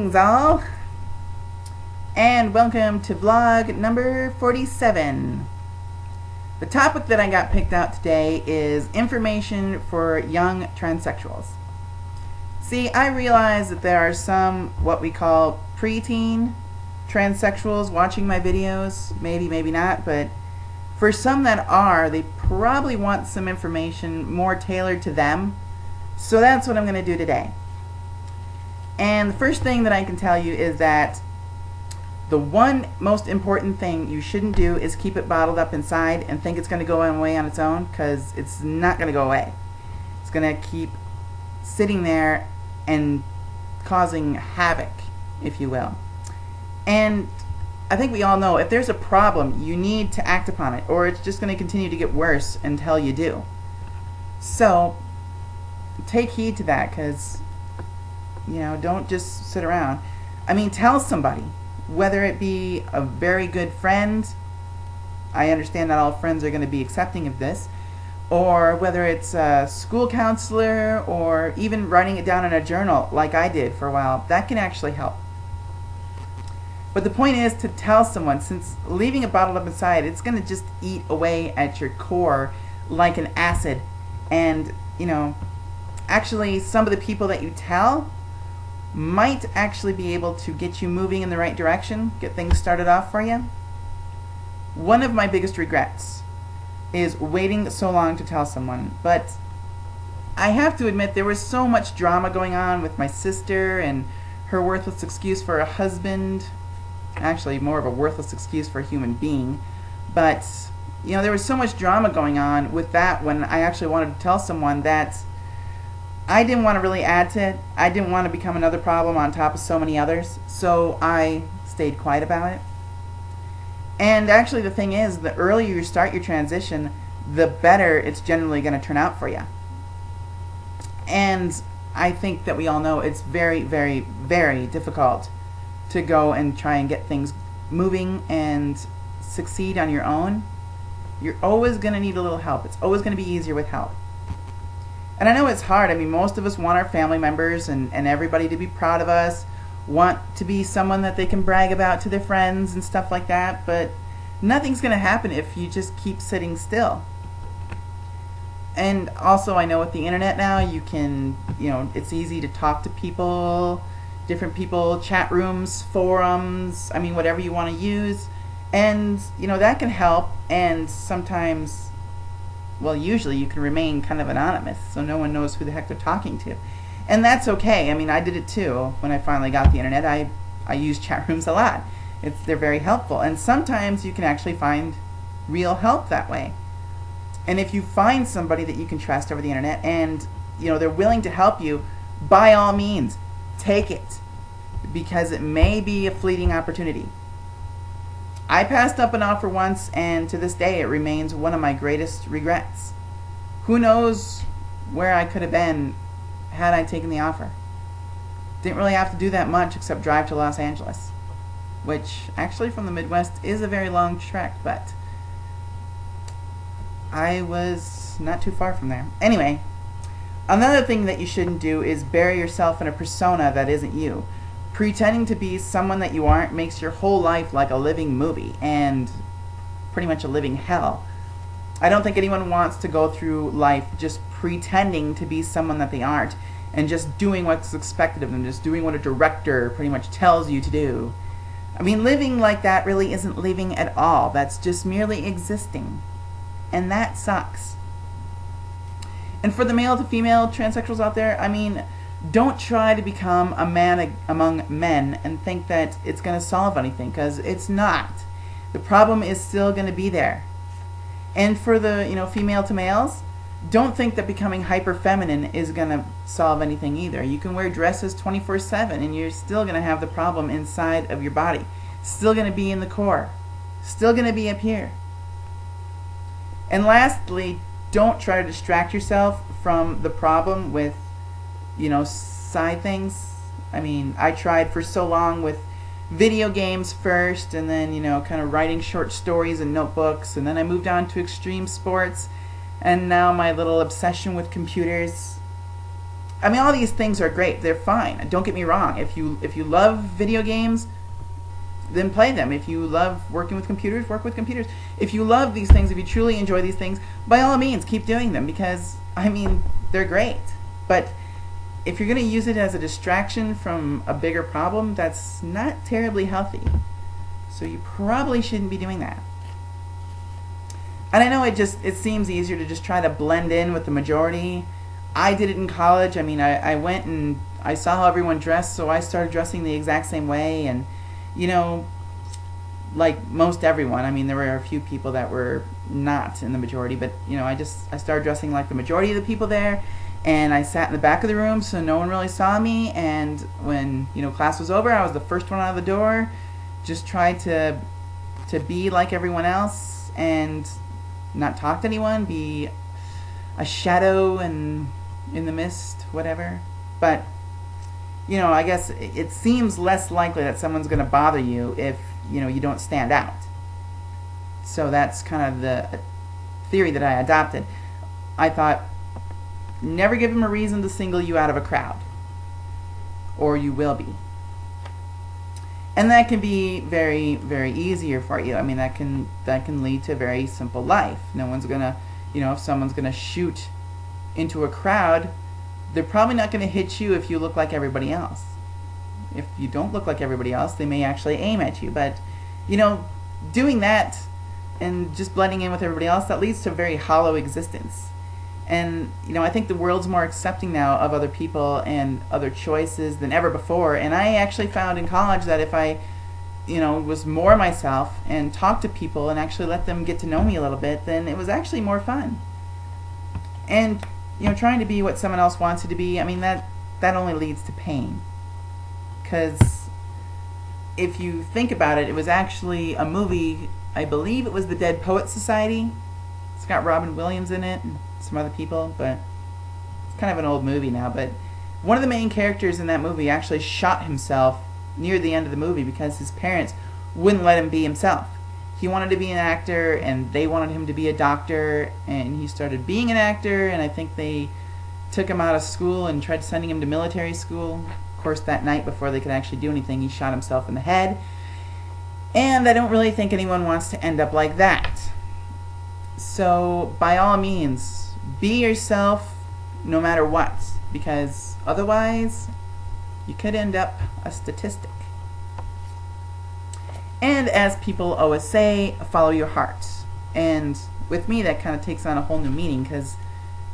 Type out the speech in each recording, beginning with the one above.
Greetings all, and welcome to vlog number 47. The topic that I got picked out today is information for young transsexuals. See, I realize that there are some what we call preteen transsexuals watching my videos, maybe not, but for some that are, they probably want some information more tailored to them. So that's what I'm going to do today. And the first thing that I can tell you is that the one most important thing you shouldn't do is keep it bottled up inside and think it's going to go away on its own, because it's not going to go away. It's going to keep sitting there and causing havoc, if you will. And I think we all know if there's a problem, you need to act upon it, or it's just going to continue to get worse until you do. So take heed to that, because don't just sit around. I mean, tell somebody, whether it be a very good friend. I understand not all friends are going to be accepting of this, or whether it's a school counselor, or even writing it down in a journal like I did for a while. That can actually help. But the point is to tell someone, since leaving it bottled up inside, it's going to just eat away at your core like an acid. And, actually some of the people that you tell might actually be able to get you moving in the right direction, get things started off for you. One of my biggest regrets is waiting so long to tell someone, but I have to admit there was so much drama going on with my sister and her worthless excuse for a husband. Actually, more of a worthless excuse for a human being. But, there was so much drama going on with that when I actually wanted to tell someone that I didn't want to really add to it. I didn't want to become another problem on top of so many others, so I stayed quiet about it. And actually the thing is, the earlier you start your transition, the better it's generally going to turn out for you. And I think that we all know it's very, very, very difficult to go and try and get things moving and succeed on your own. You're always going to need a little help. It's always going to be easier with help. And I know it's hard. I mean, most of us want our family members and everybody to be proud of us, want to be someone that they can brag about to their friends and stuff like that, but nothing's going to happen if you just keep sitting still. And also, I know with the internet now, you can, it's easy to talk to people, different people, chat rooms, forums, I mean, whatever you want to use. And, that can help, and sometimes, well, usually you can remain kind of anonymous, so no one knows who the heck they're talking to. And that's okay. I mean, I did it too. When I finally got the internet, I use chat rooms a lot. They're very helpful. And sometimes you can actually find real help that way. And if you find somebody that you can trust over the internet and, they're willing to help you, by all means, take it. Because it may be a fleeting opportunity. I passed up an offer once, and to this day it remains one of my greatest regrets. Who knows where I could have been had I taken the offer. Didn't really have to do that much except drive to Los Angeles, which actually from the Midwest is a very long trek, but I was not too far from there. Anyway, another thing that you shouldn't do is bury yourself in a persona that isn't you. Pretending to be someone that you aren't makes your whole life like a living movie, and pretty much a living hell. I don't think anyone wants to go through life just pretending to be someone that they aren't, and just doing what's expected of them, just doing what a director pretty much tells you to do. I mean, living like that really isn't living at all. That's just merely existing. And that sucks. And for the male to female transsexuals out there, I mean, don't try to become a man among men and think that it's going to solve anything, because it's not. The problem is still going to be there. And for the female to males, don't think that becoming hyper feminine is going to solve anything either. You can wear dresses 24/7 and you're still going to have the problem inside of your body. Still going to be in the core. Still going to be up here. And lastly, don't try to distract yourself from the problem with side things. I mean, I tried for so long with video games first, and then, kind of writing short stories and notebooks, and then I moved on to extreme sports, and now my little obsession with computers. I mean, all these things are great. They're fine. Don't get me wrong. If you love video games, then play them. If you love working with computers, work with computers. If you love these things, if you truly enjoy these things, by all means, keep doing them, because, I mean, they're great. But if you're going to use it as a distraction from a bigger problem, that's not terribly healthy. So you probably shouldn't be doing that. And I know it seems easier to just try to blend in with the majority. I did it in college. I mean, I went and I saw how everyone dressed, so I started dressing the exact same way. And, you know, like most everyone, I mean, there were a few people that were not in the majority, but, you know, I started dressing like the majority of the people there. And I sat in the back of the room so no one really saw me. And when, you know, class was over, I was the first one out of the door. Just tried to be like everyone else and not talk to anyone, be a shadow and in the mist, whatever. But, you know, I guess it seems less likely that someone's going to bother you if, you know, you don't stand out. So that's kind of the theory that I adopted. I thought, never give them a reason to single you out of a crowd, or you will be. And that can be very, very easier for you. I mean, that can lead to a very simple life. No one's gonna, you know, if someone's gonna shoot into a crowd, they're probably not gonna hit you if you look like everybody else. If you don't look like everybody else, they may actually aim at you. But, you know, doing that and just blending in with everybody else, that leads to a very hollow existence. And, you know, I think the world's more accepting now of other people and other choices than ever before. And I actually found in college that if I, you know, was more myself and talked to people and actually let them get to know me a little bit, then it was actually more fun. And, you know, trying to be what someone else wants you to be, I mean, that only leads to pain. Because if you think about it, it was actually a movie, I believe it was The Dead Poets Society. It's got Robin Williams in it and some other people, but it's kind of an old movie now. But one of the main characters in that movie actually shot himself near the end of the movie because his parents wouldn't let him be himself. He wanted to be an actor, and they wanted him to be a doctor, and he started being an actor, and I think they took him out of school and tried sending him to military school. Of course, that night, before they could actually do anything, he shot himself in the head. And I don't really think anyone wants to end up like that. So, by all means, be yourself no matter what, because otherwise you could end up a statistic. And as people always say, follow your heart. And with me, that kind of takes on a whole new meaning, because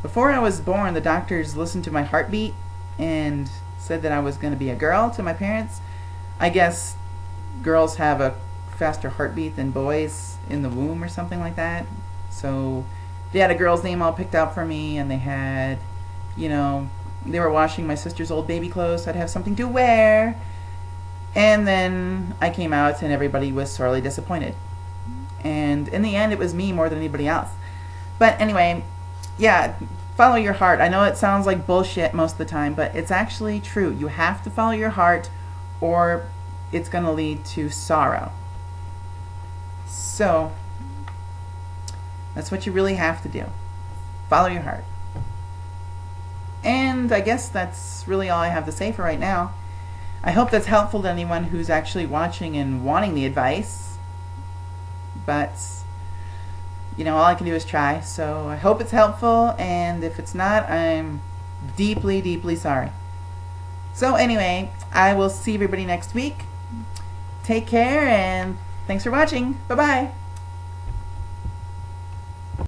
before I was born, the doctors listened to my heartbeat and said that I was going to be a girl to my parents. I guess girls have a faster heartbeat than boys in the womb or something like that. So they had a girl's name all picked out for me, and they had, you know, they were washing my sister's old baby clothes so I'd have something to wear. And then I came out and everybody was sorely disappointed. And in the end, it was me more than anybody else. But anyway, yeah, follow your heart. I know it sounds like bullshit most of the time, but it's actually true. You have to follow your heart, or it's going to lead to sorrow. So that's what you really have to do. Follow your heart. And I guess that's really all I have to say for right now. I hope that's helpful to anyone who's actually watching and wanting the advice. But, you know, all I can do is try. So I hope it's helpful, and if it's not, I'm deeply, deeply sorry. So anyway, I will see everybody next week. Take care, and thanks for watching. Bye-bye.